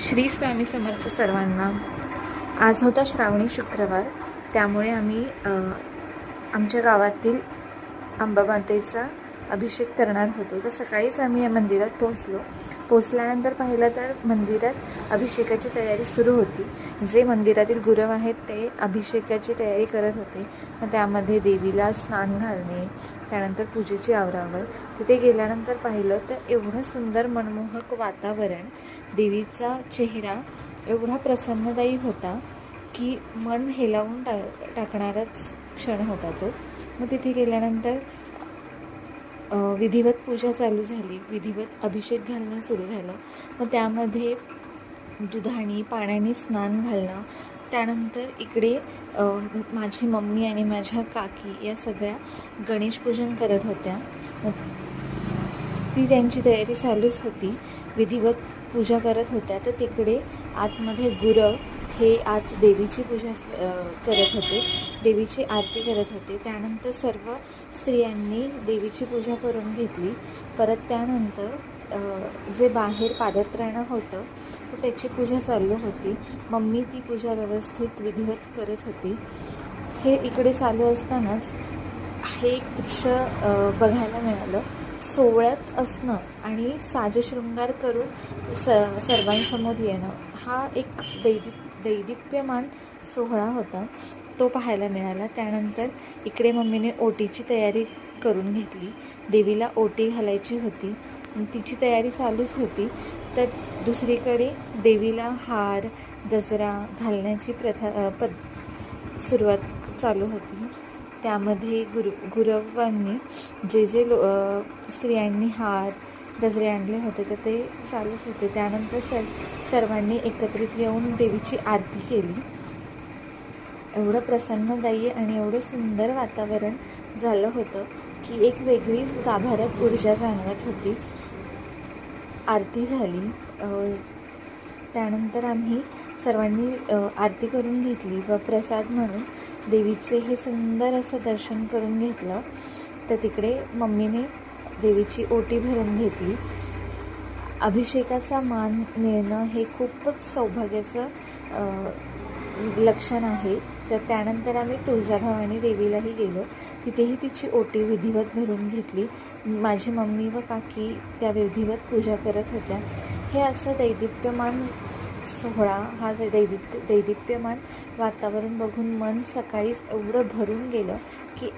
श्री स्वामी समर्थ सर्वांना। आज होता श्रावणी शुक्रवार, त्यामुळे आम्ही आमच्या गावातील अंबामातेचा अभिषेक करणार होतो। तर सकाळीच आम्ही या मंदिरात पोहोचल्यानंतर पाहिलं तर मंदिरात अभिषेकाची तयारी सुरू होती। जे मंदिरातील गुरव आहेत ते अभिषेकाची तयारी करत होते। मग त्यामध्ये देवीला स्नान घालणे, त्यानंतर पूजेची आवरावर। तिथे गेल्यानंतर पाहिलं तर एवढं सुंदर मनमोहक वातावरण, देवीचा चेहरा एवढा प्रसन्नदायी होता की मन हेलावून टाकणाराच क्षण होता तो। मग तिथे गेल्यानंतर विधिवत पूजा चालू झाली, विधिवत अभिषेक घालणं सुरू झालं। मग त्यामध्ये दुधाने पाण्याने स्नान घालणं, त्यानंतर इकडे माझी मम्मी आणि माझ्या काकी या सगळ्या गणेश पूजन करत होत्या। ती त्यांची तयारी चालूच होती, विधिवत पूजा करत होत्या। तर तिकडे आतमध्ये गुरव हे आत देवीची पूजा करत होते, देवीची आरती करत होते। त्यानंतर सर्व स्त्रियांनी देवीची पूजा करून घेतली। परत त्यानंतर जे बाहेर पादत्राणं होतं तर त्याची पूजा चालू होती। मम्मी ती पूजा व्यवस्थित विधिवत करत होती। हे इकडे चालू असतानाच हे एक दृश्य बघायला मिळालं। सोहळ्यात असणं आणि साजशृंगार करून सर्वांसमोर येणं, हा एक दैदिप्यमान सोहळा होता, तो पाहायला मिळाला। त्यानंतर इकडे मम्मीने ओटीची तयारी करून घेतली, देवीला ओटी घालायची होती, तिची तयारी चालूच होती। तर दुसरीकडे देवीला हार गजरा घालण्याची सुरुवात चालू होती। त्यामध्ये गुरवांनी जे स्त्रियांनी हार गजरे आणले होते तर ते चालूच होते। त्यानंतर सर्वांनी एकत्रित येऊन देवीची आरती केली। एवढं प्रसन्नदायी आणि एवढं सुंदर वातावरण झालं होतं की एक वेगळीच गाभाऱ्यात ऊर्जा जाणवत होती। आरती झाली, त्यानंतर आम्ही सर्वांनी आरती करून घेतली व प्रसाद म्हणून देवीचे हे सुंदर असं दर्शन करून घेतलं। तर तिकडे मम्मीने देवीची ओटी भरून घेतली। अभिषेकाचा मान मिळणं हे खूपच सौभाग्याचं लक्षण आहे। तर त्यानंतर आम्ही तुळजाभवानी देवीलाही गेलो, तिथेही तिची ओटी विधिवत भरून घेतली। माझी मम्मी व काकी त्या विधिवत पूजा करत होत्या। हे असं दैदिप्यमान सोहळा, हा दैदिप्यमान वातावरण बघून मन सकाळीच एवढं भरून गेलं की